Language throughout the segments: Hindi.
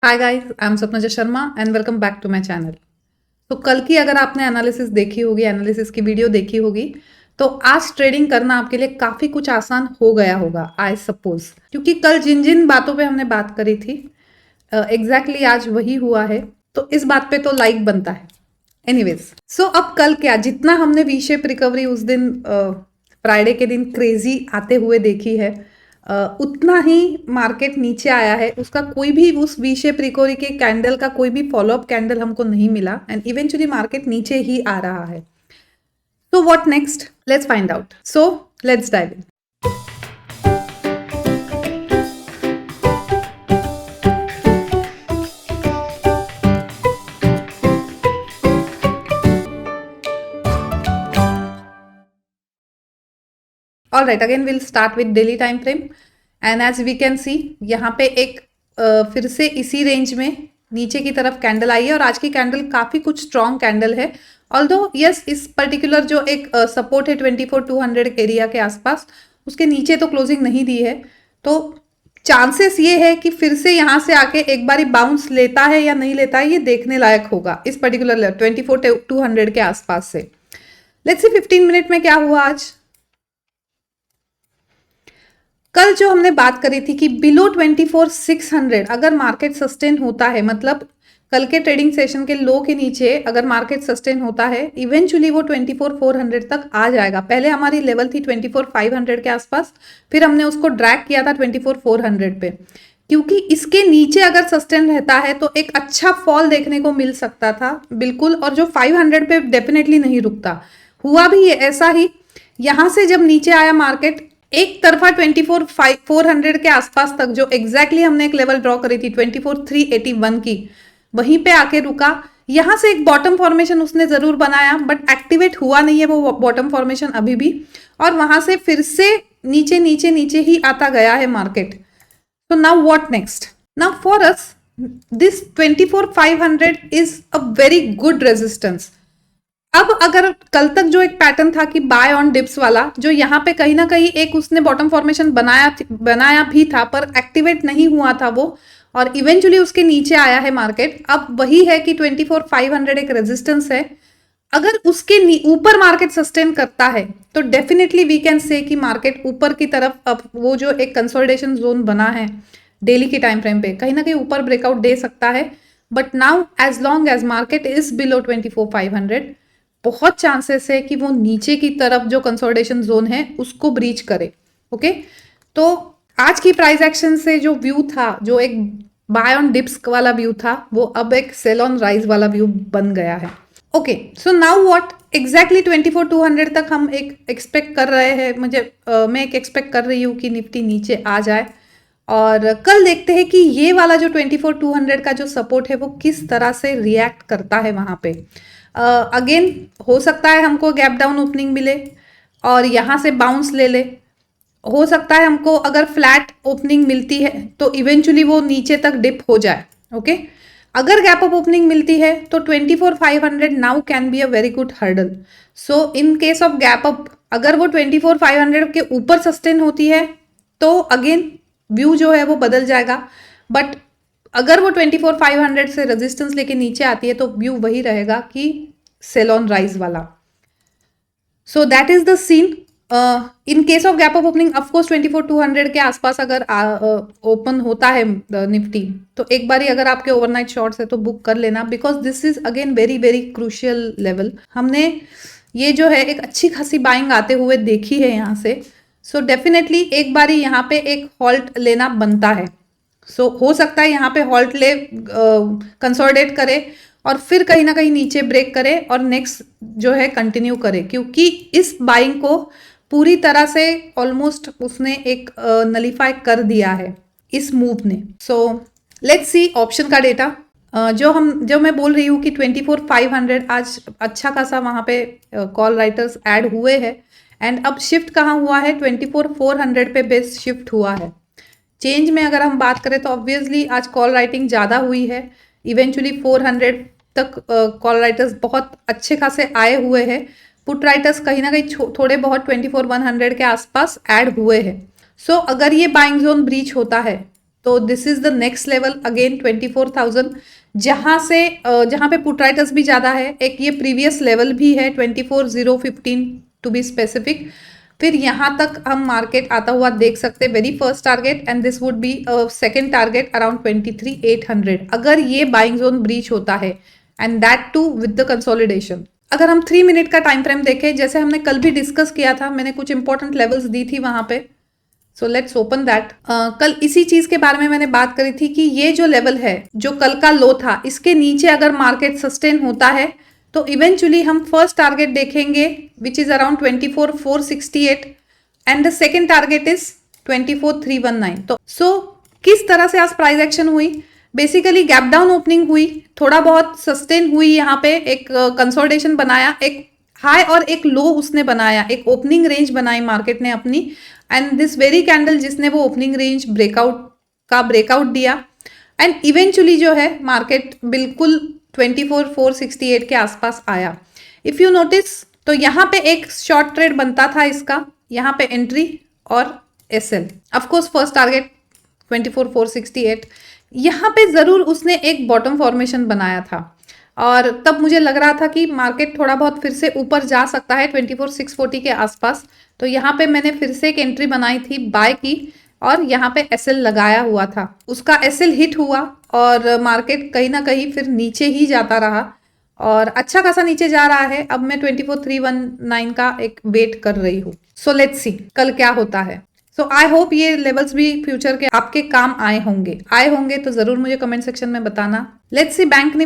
Hi guys, I am Sapna Sharma and welcome back to my channel. तो कल की अगर आपने एनालिसिस देखी होगी, एनालिसिस की वीडियो देखी होगी, तो आज ट्रेडिंग करना आपके लिए काफी कुछ आसान हो गया होगा आई सपोज, क्योंकि कल जिन जिन बातों पे हमने बात करी थी एग्जैक्टली आज वही हुआ है। तो इस बात पे तो लाइक बनता है। एनीवेज, सो अब कल क्या, जितना हमने वी शेप रिकवरी उस दिन फ्राइडे के दिन क्रेजी आते हुए देखी है, उतना ही मार्केट नीचे आया है। उसका कोई भी उस वी शेप रिकवरी के कैंडल का कोई भी फॉलोअप कैंडल हमको नहीं मिला एंड इवेंचुअली मार्केट नीचे ही आ रहा है। तो what next, let's find out. So let's dive in. All right, again will start with daily time frame and as we can see यहाँ पे एक फिर से इसी रेंज में नीचे की तरफ कैंडल आई है और आज की कैंडल काफी कुछ स्ट्रॉन्ग कैंडल है। ऑल्दो यस, इस पर्टिकुलर जो एक सपोर्ट है 24,200 एरिया के आसपास, उसके नीचे तो क्लोजिंग नहीं दी है। तो चांसेस ये है कि फिर से यहाँ से आके एक बारी बाउंस लेता है या नहीं लेता है, ये देखने लायक होगा इस पर्टिकुलर 24,200 के आसपास से। लेट्स सी 15 मिनट में क्या हुआ आज। कल जो हमने बात करी थी कि बिलो 24,600 अगर मार्केट सस्टेन होता है, मतलब कल के ट्रेडिंग सेशन के लो के नीचे अगर मार्केट सस्टेन होता है, इवेंचुअली वो 24,400 तक आ जाएगा। पहले हमारी लेवल थी 24,500 के आसपास, फिर हमने उसको ड्रैग किया था 24,400 पे, क्योंकि इसके नीचे अगर सस्टेन रहता है तो एक अच्छा फॉल देखने को मिल सकता था बिल्कुल, और जो 500 पे डेफिनेटली नहीं रुकता। हुआ भी ऐसा ही। यहां से जब नीचे आया मार्केट, एक तरफा 24,400 के आसपास तक, जो एग्जैक्टली हमने एक लेवल ड्रॉ करी थी 24,381 की, वहीं पे आके रुका। यहां से एक बॉटम फॉर्मेशन उसने जरूर बनाया बट एक्टिवेट हुआ नहीं है वो बॉटम फॉर्मेशन अभी भी, और वहां से फिर से नीचे नीचे नीचे ही आता गया है मार्केट। तो now what next? Now for us this 24,500 is a very good resistance. अब अगर कल तक जो एक पैटर्न था कि बाय ऑन डिप्स वाला, जो यहाँ पे कहीं ना कहीं एक उसने बॉटम फॉर्मेशन बनाया भी था पर एक्टिवेट नहीं हुआ था वो, और इवेंचुअली उसके नीचे आया है मार्केट। अब वही है कि 24,500 एक रेजिस्टेंस है। अगर उसके ऊपर मार्केट सस्टेन करता है तो डेफिनेटली वी कैन से कि मार्केट ऊपर की तरफ, अब वो जो एक कंसोलिडेशन जोन बना है डेली के टाइम फ्रेम पे, कहीं ना कहीं ऊपर ब्रेकआउट दे सकता है। But now as long as market is below 24,500, बहुत चांसेस है कि वो नीचे की तरफ जो कंसोलिडेशन जोन है उसको ब्रीच करे। ओके, तो आज की प्राइस एक्शन से जो व्यू था, जो एक बाय ऑन डिप्स वाला व्यू था, वो अब एक सेल ऑन राइज वाला व्यू बन गया है। Okay, so now what exactly 24,200 तक हम एक एक्सपेक्ट कर रहे हैं। मैं एक एक्सपेक्ट कर रही हूँ कि निफ्टी नीचे आ जाए, और कल देखते हैं कि ये वाला जो 24,200 का जो सपोर्ट है वो किस तरह से रिएक्ट करता है वहां पे। अगेन हो सकता है हमको गैप डाउन ओपनिंग मिले और यहाँ से बाउंस ले ले। हो सकता है हमको अगर फ्लैट ओपनिंग मिलती है तो इवेंचुअली वो नीचे तक डिप हो जाए। ओके, अगर गैप अप ओपनिंग मिलती है तो 24,500 now can be a very good hurdle. So in case of gap up, अगर वो 24,500 के ऊपर सस्टेन होती है तो अगेन व्यू जो है वो बदल जाएगा। बट अगर वो 24,500 से रेजिस्टेंस लेके नीचे आती है तो व्यू वही रहेगा कि सेल ऑन राइज वाला। So that is the scene. In case of gap up opening, of course 24,200 के आसपास अगर ओपन होता है निफ्टी, तो एक बारी अगर आपके ओवरनाइट शॉर्ट्स है तो बुक कर लेना, because this is again very very crucial level. हमने ये जो है एक अच्छी खासी बाइंग आते हुए देखी है यहाँ से। सो डेफिनेटली एक बारी यहाँ पे एक हॉल्ट लेना बनता है। सो हो सकता है यहाँ पे हॉल्ट ले, कंसोलिडेट करे और फिर कहीं ना कहीं नीचे ब्रेक करे और नेक्स्ट जो है कंटिन्यू करे, क्योंकि इस बाइंग को पूरी तरह से ऑलमोस्ट उसने एक नलीफाई कर दिया है इस मूव ने। सो लेट्स सी ऑप्शन का डेटा। जो मैं बोल रही हूँ कि 24,500 आज अच्छा खासा वहाँ पे कॉल राइटर्स ऐड हुए हैं, एंड अब शिफ्ट कहाँ हुआ है? 24,400 पे बेस शिफ्ट हुआ है। चेंज में अगर हम बात करें तो ऑब्वियसली आज कॉल राइटिंग ज़्यादा हुई है। इवेंचुअली 400 तक कॉल राइटर्स बहुत अच्छे खासे आए हुए हैं। पुट राइटर्स कहीं ना कहीं थोड़े बहुत 24,100 के आसपास ऐड हुए हैं। सो अगर ये बाइंग जोन ब्रीच होता है तो this is the next level again 24,000, जहां पे पुट राइटर्स भी ज्यादा है। एक ये प्रीवियस लेवल भी है 24,015 टू बी स्पेसिफिक। फिर यहाँ तक हम मार्केट आता हुआ देख सकते हैं, very first target, and this would be second target around 23,800 अगर ये बाइंग जोन ब्रीच होता है, and that too with the consolidation. अगर हम 3 मिनट का टाइम फ्रेम देखें, जैसे हमने कल भी डिस्कस किया था, मैंने कुछ इंपॉर्टेंट लेवल्स दी थी वहां पे, सो लेट्स ओपन दैट। कल इसी चीज के बारे में मैंने बात करी थी कि ये जो लेवल है, जो कल का लो था, इसके नीचे अगर मार्केट सस्टेन होता है तो इवेंचुअली हम फर्स्ट टारगेट देखेंगे which is around 24,468 and the second target is 24,319। तो किस तरह से आज प्राइस एक्शन हुई, बेसिकली गैप डाउन ओपनिंग हुई, थोड़ा बहुत सस्टेन हुई, यहाँ पे एक कंसोलिडेशन बनाया, एक हाई और एक लो उसने बनाया, एक ओपनिंग रेंज बनाई मार्केट ने अपनी, एंड दिस वेरी कैंडल जिसने वो ओपनिंग रेंज ब्रेकआउट दिया, एंड इवेंचुअली जो है मार्केट बिल्कुल 24,468 के आसपास आया। इफ यू नोटिस तो यहाँ पे एक शॉर्ट ट्रेड बनता था इसका, यहाँ पे एंट्री और एसएल, ऑफकोर्स फर्स्ट टारगेट 24,468, यहाँ पे जरूर उसने एक बॉटम फॉर्मेशन बनाया था, और तब मुझे लग रहा था कि मार्केट थोड़ा बहुत फिर से ऊपर जा सकता है 24,640 के आसपास। तो यहाँ पे मैंने फिर से एक एंट्री बनाई थी, बाय की, और यहाँ पे एसएल लगाया हुआ था, उसका एसएल हिट हुआ और मार्केट कहीं ना कहीं फिर नीचे ही जाता रहा और अच्छा खासा नीचे जा रहा है। अब मैं 24,319 का एक वेट कर रही हूँ। सो लेट्स सी कल क्या होता है। सो आई होप ये लेवल्स भी फ्यूचर के आपके काम आए होंगे तो जरूर मुझे कमेंट सेक्शन में बताना। लेट्स सी बैंक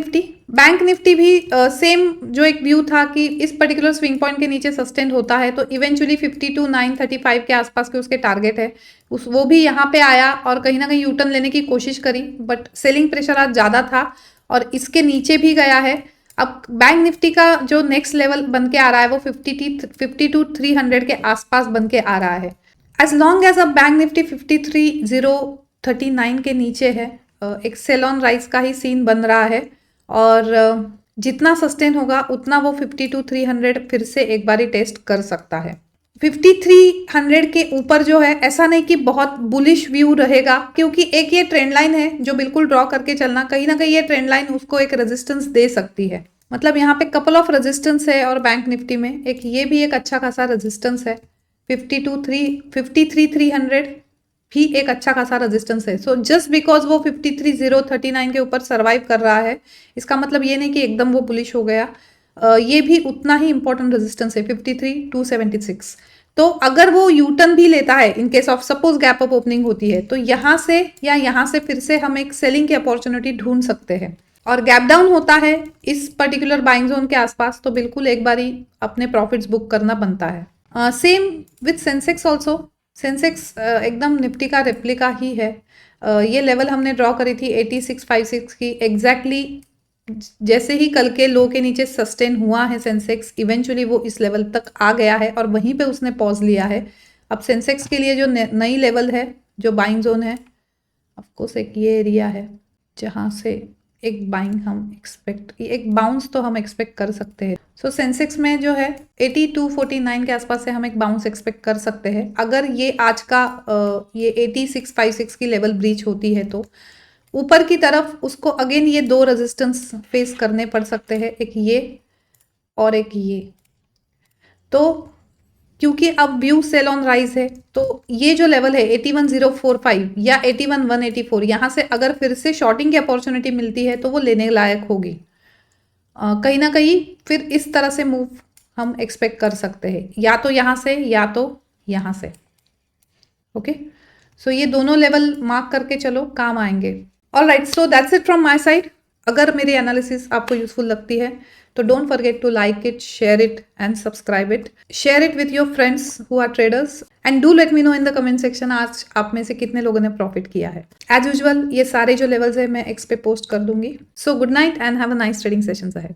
निफ्टी भी सेम जो एक व्यू था कि इस पर्टिकुलर स्विंग पॉइंट के नीचे सस्टेन होता है तो इवेंचुअली 52,935 के आसपास के उसके टारगेट है, वो भी यहाँ पे आया और कहीं ना कहीं यूटर्न लेने की कोशिश करी, बट सेलिंग प्रेशर आज ज्यादा था और इसके नीचे भी गया है। अब बैंक निफ्टी का जो नेक्स्ट लेवल बन के आ रहा है वो 52,300 के आसपास बन के आ रहा है। एज लॉन्ग एज अब बैंक निफ्टी 53,039 के नीचे है, एक सेल ऑन राइज का ही सीन बन रहा है, और जितना सस्टेन होगा उतना वो 52,300 फिर से एक बारी टेस्ट कर सकता है। 5300 के ऊपर जो है ऐसा नहीं कि बहुत बुलिश व्यू रहेगा, क्योंकि एक ये ट्रेंड लाइन है जो बिल्कुल ड्रॉ करके चलना, कहीं ना कहीं ये ट्रेंड लाइन उसको एक रेजिस्टेंस दे सकती है। मतलब यहाँ पे कपल ऑफ रेजिस्टेंस है और बैंक निफ्टी में एक ये भी एक अच्छा खासा रेजिस्टेंस है। 53,300 भी एक अच्छा खासा रेजिस्टेंस है। सो जस्ट बिकॉज वो 53,039 के ऊपर सर्वाइव कर रहा है, इसका मतलब ये नहीं कि एकदम वो बुलिश हो गया। ये भी उतना ही इंपॉर्टेंट रेजिस्टेंस है 53,276। तो अगर वो यूटर्न भी लेता है इन case of suppose gap up opening होती है तो यहाँ से या यहाँ से फिर से हम एक सेलिंग की अपॉर्चुनिटी ढूंढ सकते हैं। और गैप डाउन होता है इस पर्टिकुलर बाइंग जोन के आसपास तो बिल्कुल एक बारी अपने प्रॉफिट्स बुक करना बनता है। Same with Sensex also, Sensex एकदम निफ्टी का रेप्लिका ही है। ये लेवल हमने ड्रॉ करी थी 8656 की, एग्जैक्टली जैसे ही कल के लो के नीचे सस्टेन हुआ है सेंसेक्स, इवेंचुअली वो इस लेवल तक आ गया है और वहीं पे उसने पॉज लिया है। अब सेंसेक्स के लिए जो नई लेवल है, जो बाइंग जोन है, ऑफकोर्स एक ये एरिया है जहाँ से एक बाइंग हम एक्सपेक्ट, एक बाउंस तो हम एक्सपेक्ट कर सकते हैं। सो सेंसेक्स में जो है 8249 के आसपास से हम एक बाउंस एक्सपेक्ट कर सकते हैं। अगर ये आज का ये 8656 की लेवल ब्रीच होती है तो ऊपर की तरफ उसको अगेन ये दो रेजिस्टेंस फेस करने पड़ सकते हैं, एक ये और एक ये। तो क्योंकि अब व्यू सेल ऑन राइज है तो ये जो लेवल है 81,045 या 81,184, यहाँ से अगर फिर से शॉर्टिंग की अपॉर्चुनिटी मिलती है तो वो लेने लायक होगी। कहीं ना कहीं फिर इस तरह से मूव हम एक्सपेक्ट कर सकते हैं, या तो यहाँ से या तो यहाँ से। ओके, सो ये दोनों लेवल मार्क करके चलो, काम आएंगे। Alright, so that's it from my side. अगर मेरी एनालिसिस आपको यूजफुल लगती है तो don't forget to like it, share it and subscribe it. Share it with your friends who are traders and do let me know in the comment section आज आप में से कितने लोगों ने प्रॉफिट किया है। एज यूजुअल ये सारे जो लेवल्स है मैं एक्स पे पोस्ट कर दूंगी। So good night and have a nice trading sessions ahead.